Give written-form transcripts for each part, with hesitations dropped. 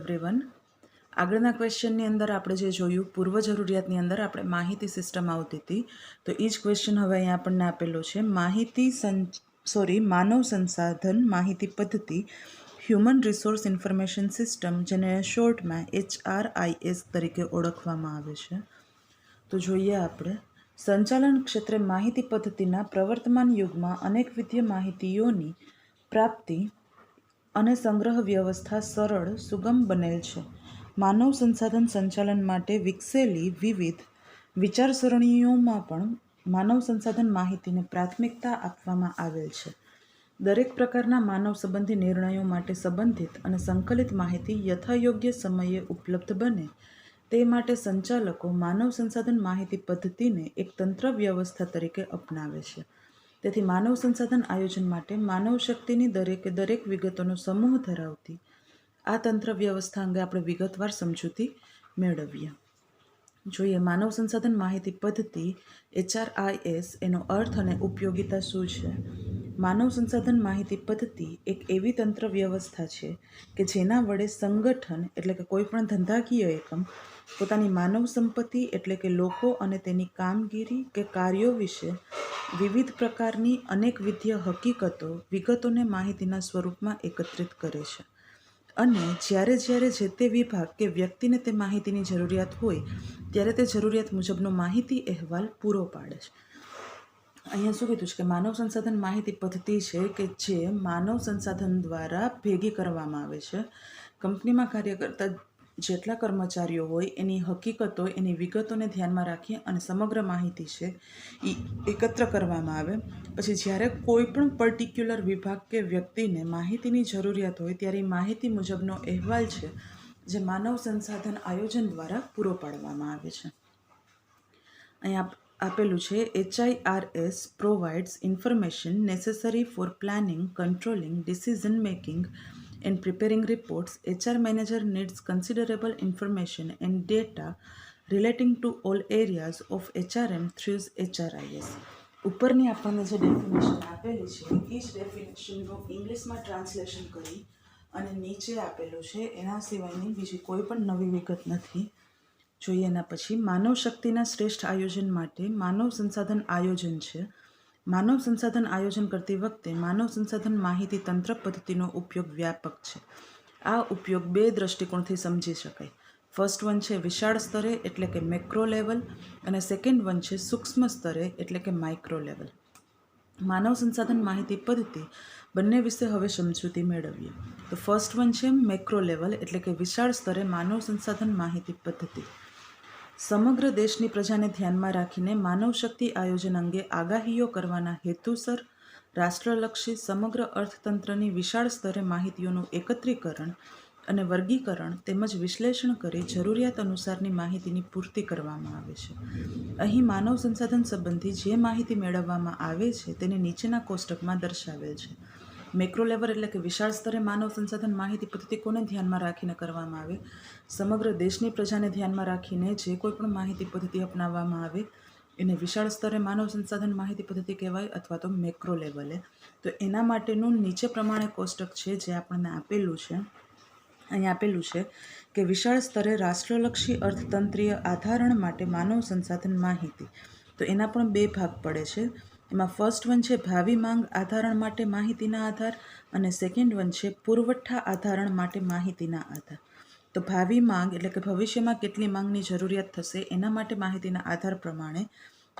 Everyone. આગળના ક્વેશ્ચનની અંદર આપણે જે જોયું પૂર્વ જરૂરિયાતની અંદર આપણે માહિતી સિસ્ટમ આવતી હતી, તો એ જ ક્વેશ્ચન હવે અહીંયા આપણને આપેલો છે. માનવ સંસાધન માહિતી પદ્ધતિ હ્યુમન રિસોર્સ ઇન્ફોર્મેશન સિસ્ટમ, જેને શોર્ટમાં HRIS તરીકે ઓળખવામાં આવે છે. તો જોઈએ આપણે. સંચાલન ક્ષેત્રે માહિતી પદ્ધતિના પ્રવર્તમાન યુગમાં અનેકવિધ માહિતીઓની પ્રાપ્તિ અને સંગ્રહ વ્યવસ્થા સરળ, સુગમ બનેલ છે. માનવ સંસાધન સંચાલન માટે વિકસેલી વિવિધ વિચારસરણીઓમાં પણ માનવ સંસાધન માહિતીને પ્રાથમિકતા આપવામાં આવેલ છે. દરેક પ્રકારના માનવ સંબંધી નિર્ણયો માટે સંબંધિત અને સંકલિત માહિતી યથાયોગ્ય સમયે ઉપલબ્ધ બને તે માટે સંચાલકો માનવ સંસાધન માહિતી પદ્ધતિને એક તંત્ર વ્યવસ્થા તરીકે અપનાવે છે. તેથી માનવ સંસાધન આયોજન માટે માનવ શક્તિની દરેક વિગતોનો સમૂહ ધરાવતી આ તંત્ર વ્યવસ્થા અંગે આપણે વિગતવાર સમજૂતી મેળવીએ. જોઈએ માનવ સંસાધન માહિતી પદ્ધતિ HRIS, એનો અર્થ અને ઉપયોગિતા શું છે. માનવ સંસાધન માહિતી પદ્ધતિ એક એવી તંત્ર વ્યવસ્થા છે કે જેના વડે સંગઠન એટલે કે કોઈ પણ ધંધાકીય એકમ પોતાની માનવ સંપત્તિ એટલે કે લોકો અને તેની કામગીરી કે કાર્યો વિશે વિવિધ પ્રકારની અનેકવિધ વિગતોને માહિતીના સ્વરૂપમાં એકત્રિત કરે છે અને જ્યારે જે તે વિભાગ કે વ્યક્તિને તે માહિતીની જરૂરિયાત હોય ત્યારે તે જરૂરિયાત મુજબનો માહિતી અહેવાલ પૂરો પાડે છે. અહીંયા શું કીધું છે કે માનવ સંસાધન માહિતી પદ્ધતિ છે કે જે માનવ સંસાધન દ્વારા ભેગી કરવામાં આવે છે. કંપનીમાં કાર્ય કરતા જેટલા કર્મચારીઓ હોય એની હકીકતો, એની વિગતોને ધ્યાનમાં રાખી અને સમગ્ર માહિતી છે એ એકત્ર કરવામાં આવે. પછી જ્યારે કોઈ પણ પર્ટિક્યુલર વિભાગ કે વ્યક્તિને માહિતીની જરૂરિયાત હોય ત્યારે માહિતી મુજબનો અહેવાલ છે જે માનવ સંસાધન આયોજન દ્વારા પૂરો પાડવામાં આવે છે. અહીંયા આપેલું છે HIRS provides information necessary for planning, controlling, decision making and preparing reports. HR manager needs considerable information and data relating to all areas of HRM through HRIS. ઉપરની આપણને જે ડેફિનેશન આપેલી છે એ જ ડેફિનેશનનું ઇંગ્લિશમાં ટ્રાન્સલેશન કરી અને નીચે આપેલું છે. એના સિવાયની બીજી કોઈ પણ નવી વિગત નથી. જોઈએ એના પછી માનવ શક્તિના શ્રેષ્ઠ આયોજન માટે માનવ સંસાધન આયોજન છે. માનવ સંસાધન આયોજન કરતી વખતે માનવ સંસાધન માહિતી તંત્ર પદ્ધતિનો ઉપયોગ વ્યાપક છે. આ ઉપયોગ બે દ્રષ્ટિકોણથી સમજી શકાય. ફર્સ્ટ વન છે વિશાળ સ્તરે એટલે કે મેક્રો લેવલ, અને સેકન્ડ વન છે સૂક્ષ્મ સ્તરે એટલે કે માઇક્રો લેવલ. માનવ સંસાધન માહિતી પદ્ધતિ બંને વિશે હવે સમજૂતી મેળવીએ. તો ફર્સ્ટ વન છે મેક્રો લેવલ એટલે કે વિશાળ સ્તરે માનવ સંસાધન માહિતી પદ્ધતિ. સમગ્ર દેશની પ્રજાને ધ્યાનમાં રાખીને માનવ શક્તિ આયોજન અંગે આગાહીઓ કરવાના હેતુસર રાષ્ટ્રલક્ષી સમગ્ર અર્થતંત્રની વિશાળ સ્તરે માહિતીઓનું એકત્રીકરણ અને વર્ગીકરણ તેમજ વિશ્લેષણ કરી જરૂરિયાત અનુસારની માહિતીની પૂર્તિ કરવામાં આવે છે. અહીં માનવ સંસાધન સંબંધી જે માહિતી મેળવવામાં આવે છે તેને નીચેના કોષ્ટકમાં દર્શાવેલ છે. મેક્રો લેવલ એટલે કે વિશાળ સ્તરે માનવ સંસાધન માહિતી પદ્ધતિ કોને ધ્યાનમાં રાખીને કરવામાં આવે? સમગ્ર દેશની પ્રજાને ધ્યાનમાં રાખીને જે કોઈ પણ માહિતી પદ્ધતિ અપનાવવામાં આવે એને વિશાળ સ્તરે માનવ સંસાધન માહિતી પદ્ધતિ કહેવાય અથવા તો મેક્રો લેવલે. તો એના માટેનું નીચે પ્રમાણે કોષ્ટક છે જે આપણને આપેલું છે. અહીં આપેલું છે કે વિશાળ સ્તરે રાષ્ટ્રલક્ષી અર્થતંત્રીય આધારણ માટે માનવ સંસાધન માહિતી. તો એના પણ બે ભાગ પડે છે. એમાં ફર્સ્ટ વન છે ભાવિ માંગ આધારણ માટે માહિતીના આધાર, અને સેકન્ડ વન છે પુરવઠા આધારણ માટે માહિતીના આધાર. તો ભાવિ માંગ એટલે કે ભવિષ્યમાં કેટલી માંગની જરૂરિયાત થશે એના માટે માહિતીના આધાર પ્રમાણે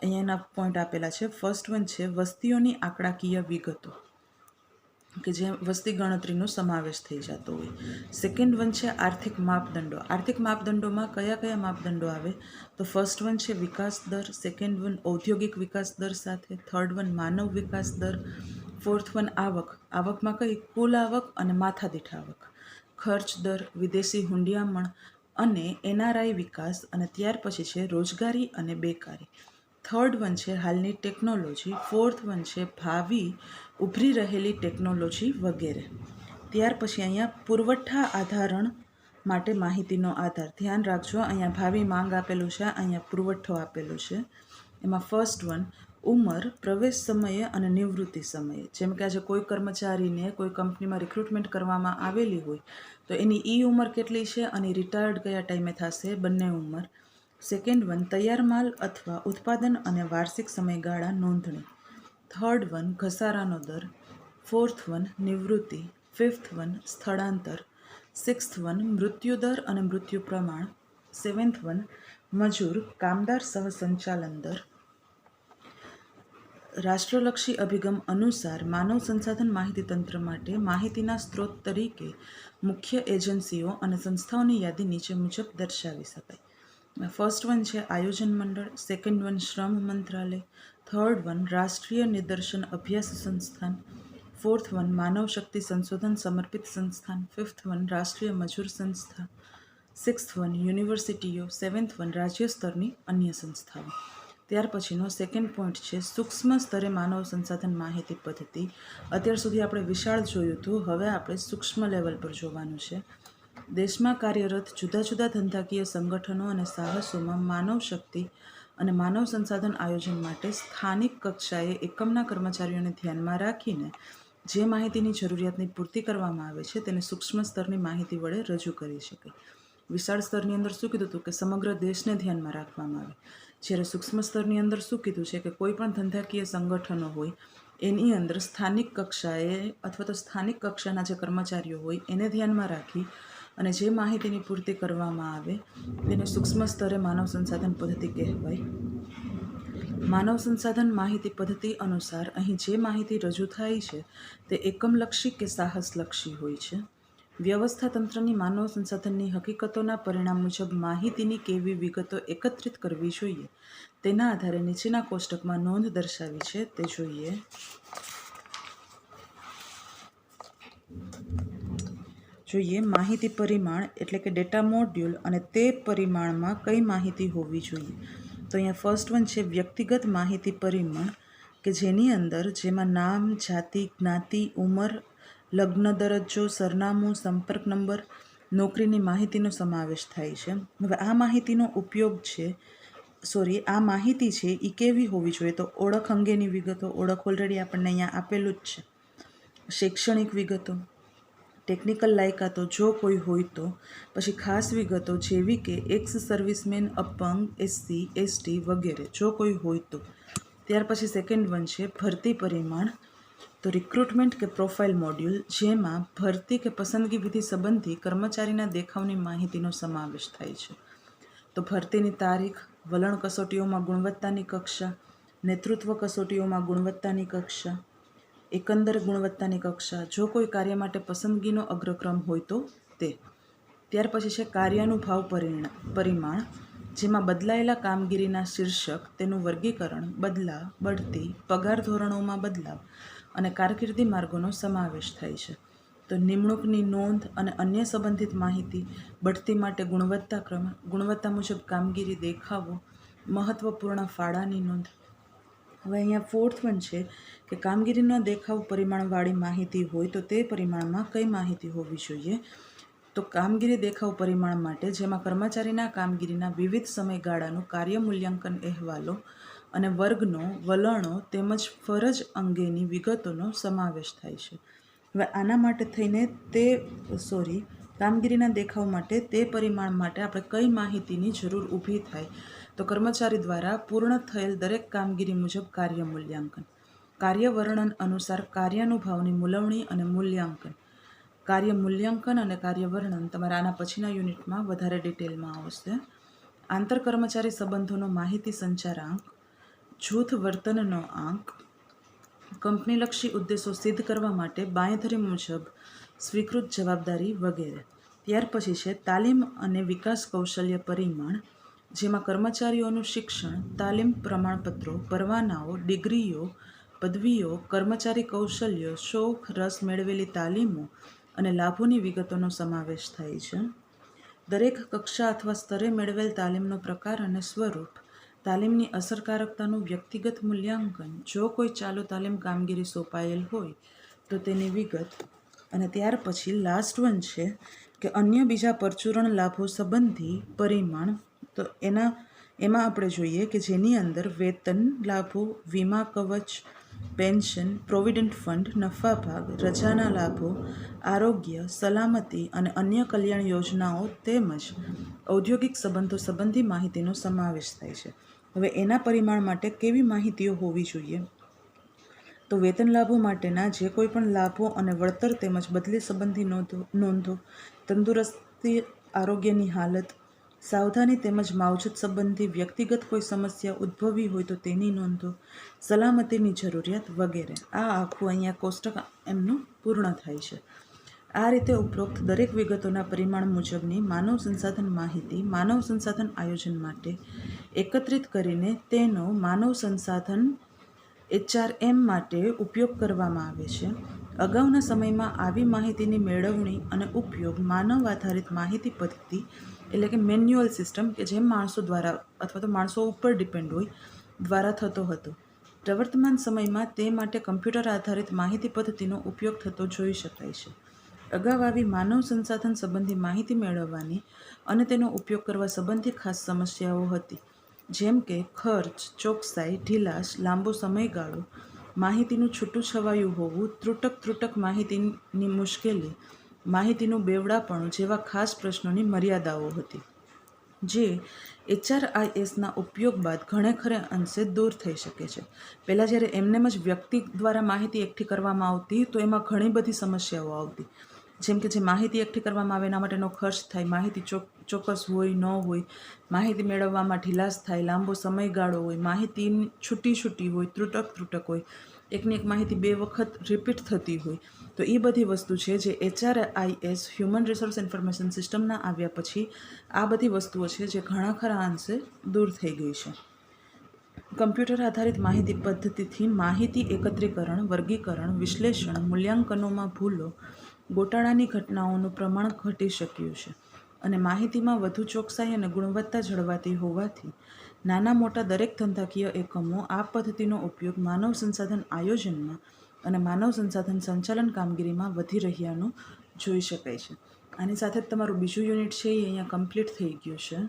અહીંયા એના પોઈન્ટ આપેલા છે. ફર્સ્ટ વન છે વસ્તીઓની આંકડાકીય વિગતો કે જે વસ્તી ગણતરીનો સમાવેશ થઈ જતો હોય. સેકન્ડ વન છે આર્થિક માપદંડો. આર્થિક માપદંડોમાં કયા માપદંડો આવે? તો ફર્સ્ટ વન છે વિકાસ દર, સેકન્ડ વન ઔદ્યોગિક વિકાસ દર સાથે, થર્ડ વન માનવ વિકાસ દર, ફોર્થ વન આવક. આવકમાં કઈ? કુલ આવક અને માથાદીઠ આવક. ખર્ચ દર, વિદેશી હુંડિયામણ અને NRI વિકાસ, અને ત્યાર પછી છે રોજગારી અને બેકારી. થર્ડ વન છે હાલની ટેકનોલોજી. ફોર્થ વન છે ભાવિ ઉભરી રહેલી ટેકનોલોજી વગેરે. ત્યાર પછી અહીંયા પુરવઠા આધારણ માટે માહિતીનો આધાર. ધ્યાન રાખજો, અહીંયા ભાવિ માંગ આપેલું છે, અહીંયા પુરવઠો આપેલો છે. એમાં ફર્સ્ટ વન ઉંમર, પ્રવેશ સમયે અને નિવૃત્તિ સમયે. જેમ કે આજે કોઈ કર્મચારીને કોઈ કંપનીમાં રિક્રુટમેન્ટ કરવામાં આવેલી હોય તો એની ઈ ઉંમર કેટલી છે અને રિટાયર્ડ કયા ટાઈમે થશે, બંને ઉંમર. સેકન્ડ વન તૈયાર માલ અથવા ઉત્પાદન અને વાર્ષિક સમયગાળા નોંધણી. થર્ડ વન ઘસારાનો દર. ફોર્થ વન નિવૃત્તિ. ફિફ્થ વન સ્થળાંતર. સિક્સ્થ વન મૃત્યુદર અને મૃત્યુ પ્રમાણ. સેવન્થ વન મજૂર કામદાર સહ સંચાલન દર. રાષ્ટ્રલક્ષી અભિગમ અનુસાર માનવ સંસાધન માહિતી તંત્ર માટે માહિતીના સ્ત્રોત તરીકે મુખ્ય એજન્સીઓ અને સંસ્થાઓની યાદી નીચે મુજબ દર્શાવી શકાય. ફર્સ્ટ વન છે આયોજન મંડળ. સેકન્ડ વન શ્રમ મંત્રાલય. થર્ડ વન રાષ્ટ્રીય નિદર્શન અભ્યાસ સંસ્થાન. ફોર્થ વન માનવ શક્તિ સંશોધન સમર્પિત સંસ્થાન. ફિફ્થ વન રાષ્ટ્રીય મજૂર સંસ્થા. સિક્સ્થ વન યુનિવર્સિટીઓ. સેવન્થ વન રાજ્ય સ્તરની અન્ય સંસ્થાઓ. ત્યાર પછીનો સેકન્ડ પોઈન્ટ છે સૂક્ષ્મ સ્તરે માનવ સંસાધન માહિતી પદ્ધતિ. અત્યાર સુધી આપણે વિશાળ જોયું હતું, હવે આપણે સૂક્ષ્મ લેવલ પર જોવાનું છે. દેશમાં કાર્યરત જુદા જુદા ધંધાકીય સંગઠનો અને સાહસોમાં માનવ શક્તિ અને માનવ સંસાધન આયોજન માટે સ્થાનિક કક્ષાએ એકમના કર્મચારીઓને ધ્યાનમાં રાખીને જે માહિતીની જરૂરિયાતની પૂર્તિ કરવામાં આવે છે તેને સૂક્ષ્મ સ્તરની માહિતી વડે રજૂ કરી શકાય. વિશાળ સ્તરની અંદર શું કીધું હતું કે સમગ્ર દેશને ધ્યાનમાં રાખવામાં આવે, જ્યારે સૂક્ષ્મ સ્તરની અંદર શું કીધું છે કે કોઈ પણ ધંધાકીય સંગઠનો હોય એની અંદર સ્થાનિક કક્ષાએ અથવા તો સ્થાનિક કક્ષાના જે કર્મચારીઓ હોય એને ધ્યાનમાં રાખી અને જે માહિતીની પૂર્તિ કરવામાં આવે તેને સૂક્ષ્મ સ્તરે માનવ સંસાધન પદ્ધતિ કહેવાય. માનવ સંસાધન માહિતી પદ્ધતિ અનુસાર અહીં જે માહિતી રજૂ થાય છે તે એકમલક્ષી કે સાહસલક્ષી હોય છે. વ્યવસ્થા તંત્રની માનવ સંસાધનની હકીકતોના પરિણામ મુજબ માહિતીની કેવી વિગતો એકત્રિત કરવી જોઈએ તેના આધારે નીચેના કોષ્ટકમાં નોંધ દર્શાવી છે તે જોઈએ. માહિતી પરિમાણ એટલે કે ડેટા મોડ્યુલ અને તે પરિમાણમાં કઈ માહિતી હોવી જોઈએ. તો અહીંયા ફર્સ્ટ વન છે વ્યક્તિગત માહિતી પરિમાણ કે જેની અંદર જેમાં નામ, જાતિ, જ્ઞાતિ, ઉંમર, લગ્ન દરજ્જો, સરનામું, સંપર્ક નંબર, નોકરીની માહિતીનો સમાવેશ થાય છે. હવે આ માહિતીનો ઉપયોગ છે આ માહિતી છે એ કેવી હોવી જોઈએ, તો ઓળખ અંગેની વિગતો, ઓળખ ઓલરેડી આપણને અહીંયા આપેલું જ છે. શૈક્ષણિક વિગતો, ટેકનિકલ લાયકાતો જો કોઈ હોય તો, પછી ખાસ વિગતો જેવી કે એક્સ સર્વિસમેન, અપંગ, SC, ST વગેરે જો કોઈ હોય તો. ત્યાર પછી સેકન્ડ વન છે ભરતી પરિમાણ. તો રિક્રુટમેન્ટ કે પ્રોફાઇલ મોડ્યુલ જેમાં ભરતી કે પસંદગી વિધિ સંબંધી કર્મચારીના દેખાવની માહિતીનો સમાવેશ થાય છે. તો ભરતીની તારીખ, વલણ કસોટીઓમાં ગુણવત્તાની કક્ષા, નેતૃત્વ કસોટીઓમાં ગુણવત્તાની કક્ષા, એકંદર ગુણવત્તાની કક્ષા જો કોઈ કાર્ય માટે પસંદગીનો અગ્રક્રમ હોય તો તે. ત્યાર પછી છે કાર્યાનુભાવ પરિમાણ જેમાં બદલાયેલા કામગીરીના શીર્ષક, તેનું વર્ગીકરણ, બદલા, બઢતી, પગાર ધોરણોમાં બદલાવ અને કારકિર્દી માર્ગોનો સમાવેશ થાય છે. તો નિમણૂકની નોંધ અને અન્ય સંબંધિત માહિતી, બઢતી માટે ગુણવત્તાક્રમ, ગુણવત્તા મુજબ કામગીરી દેખાવો, મહત્વપૂર્ણ ફાળાની નોંધ. હવે અહીંયા ફોર્થ વન છે કે કામગીરીનો દેખાવ પરિમાણવાળી માહિતી હોય તો તે પરિમાણમાં કઈ માહિતી હોવી જોઈએ. તો કામગીરી દેખાવ પરિમાણ માટે જેમાં કર્મચારીના કામગીરીના વિવિધ સમયગાળાનું કાર્ય મૂલ્યાંકન અહેવાલો અને વર્ગનો, વલણો તેમજ ફરજ અંગેની વિગતોનો સમાવેશ થાય છે. હવે આના માટે થઈને કામગીરીના દેખાવ માટે તે પરિમાણ માટે આપણે કઈ માહિતીની જરૂર ઊભી થાય, તો કર્મચારી દ્વારા પૂર્ણ થયેલ દરેક કામગીરી મુજબ કાર્ય મૂલ્યાંકન, કાર્ય વર્ણન અનુસાર કાર્યાનુભાવની મૂલવણી અને મૂલ્યાંકન. કાર્ય મૂલ્યાંકન અને કાર્ય વર્ણન તમારા આના પછીના યુનિટમાં વધારે ડિટેલમાં આવશે. આંતર કર્મચારી સંબંધોનો માહિતી સંચાર આંક, જૂથ વર્તનનો આંક, કંપનીલક્ષી ઉદ્દેશો સિદ્ધ કરવા માટે બાંયધરી મુજબ સ્વીકૃત જવાબદારી વગેરે. ત્યાર પછી છે તાલીમ અને વિકાસ કૌશલ્ય પરિમાણ જેમાં કર્મચારીઓનું શિક્ષણ, તાલીમ પ્રમાણપત્રો, પરવાનાઓ, ડિગ્રીઓ, પદવીઓ, કર્મચારી કૌશલ્યો, શોખ, રસ મેળવેલી તાલીમો અને લાભોની વિગતોનો સમાવેશ થાય છે. દરેક કક્ષા અથવા સ્તરે મેળવેલ તાલીમનો પ્રકાર અને સ્વરૂપ, તાલીમની અસરકારકતાનું વ્યક્તિગત મૂલ્યાંકન, જો કોઈ ચાલુ તાલીમ કામગીરી સોંપાયેલ હોય તો તેની વિગત. અને ત્યાર પછી લાસ્ટ વન છે કે અન્ય બીજા પરચુરણ લાભો સંબંધી પરિમાણ. તો એમાં આપણે જોઈએ કે જેની અંદર વેતન લાભો, વીમા કવચ, પેન્શન, પ્રોવિડન્ટ ફંડ, નફા ભાગ, રજાના લાભો, આરોગ્ય, સલામતી અને અન્ય કલ્યાણ યોજનાઓ તેમજ ઔદ્યોગિક સંબંધો સંબંધી માહિતીનો સમાવેશ થાય છે. હવે એના પરિમાણ માટે કેવી માહિતીઓ હોવી જોઈએ? તો વેતન લાભો માટેના જે કોઈ પણ લાભો અને વળતર તેમજ બદલી સંબંધી નોંધો, તંદુરસ્તી આરોગ્યની હાલત, સાવધાની તેમજ માવજત સંબંધી વ્યક્તિગત કોઈ સમસ્યા ઉદ્ભવી હોય તો તેની નોંધો, સલામતીની જરૂરિયાત વગેરે. આ આખું અહીંયા કોષ્ટક એમનું પૂર્ણ થાય છે. આ રીતે ઉપરોક્ત દરેક વિગતોના પરિમાણ મુજબની માનવ સંસાધન માહિતી માનવ સંસાધન આયોજન માટે એકત્રિત કરીને તેનો માનવ સંસાધન HRM માટે ઉપયોગ કરવામાં આવે છે. અગાઉના સમયમાં આવી માહિતીની મેળવણી અને ઉપયોગ માનવ આધારિત માહિતી પદ્ધતિ એટલે કે મેન્યુઅલ સિસ્ટમ કે જે માણસો દ્વારા અથવા તો માણસો ઉપર ડિપેન્ડ હોય દ્વારા થતો હતો. પ્રવર્તમાન સમયમાં તે માટે કમ્પ્યુટર આધારિત માહિતી પદ્ધતિનો ઉપયોગ થતો જોઈ શકાય છે. અગાઉ આવી માનવ સંસાધન સંબંધી માહિતી મેળવવાની અને તેનો ઉપયોગ કરવા સંબંધી ખાસ સમસ્યાઓ હતી, જેમ કે ખર્ચ, ચોકસાઈ, ઢીલાશ, લાંબો સમયગાળો, માહિતીનું છૂટું છવાયું હોવું, ત્રુટક માહિતીની મુશ્કેલી, માહિતીનું બેવડાપણું જેવા ખાસ પ્રશ્નોની મર્યાદાઓ હતી, જે HRISના ઉપયોગ બાદ ઘણે અંશે દૂર થઈ શકે છે. પહેલાં જ્યારે એમનેમ જ વ્યક્તિ દ્વારા માહિતી એકઠી કરવામાં આવતી તો એમાં ઘણી બધી સમસ્યાઓ આવતી, જેમ કે જે માહિતી એકઠી કરવામાં આવે એના માટેનો ખર્ચ થાય, માહિતી ચોક્કસ હોય ન હોય, માહિતી મેળવવામાં ઢીલાશ થાય, લાંબો સમયગાળો હોય, માહિતી છૂટી હોય, ત્રુટક હોય, એકની એક માહિતી 2 વખત રિપીટ થતી હોય. તો એ બધી વસ્તુ છે જે HRIS હ્યુમન રિસોર્સ ઇન્ફોર્મેશન સિસ્ટમના આવ્યા પછી આ બધી વસ્તુઓ છે જે ઘણા અંશે દૂર થઈ ગઈ છે. કમ્પ્યુટર આધારિત માહિતી પદ્ધતિથી માહિતી એકત્રીકરણ, વર્ગીકરણ, વિશ્લેષણ, મૂલ્યાંકનોમાં ભૂલો, ગોટાળાની ઘટનાઓનું પ્રમાણ ઘટી શક્યું છે અને માહિતીમાં વધુ ચોકસાઈ અને ગુણવત્તા જળવાતી હોવાથી નાના મોટા દરેક ધંધાકીય એકમો આ પદ્ધતિનો ઉપયોગ માનવ સંસાધન આયોજનમાં અને માનવ સંસાધન સંચાલન કામગીરીમાં વધી રહ્યાનું જોઈ શકાય છે. આની સાથે જ તમારું બીજું યુનિટ છે એ અહીંયા કમ્પ્લીટ થઈ ગયું છે.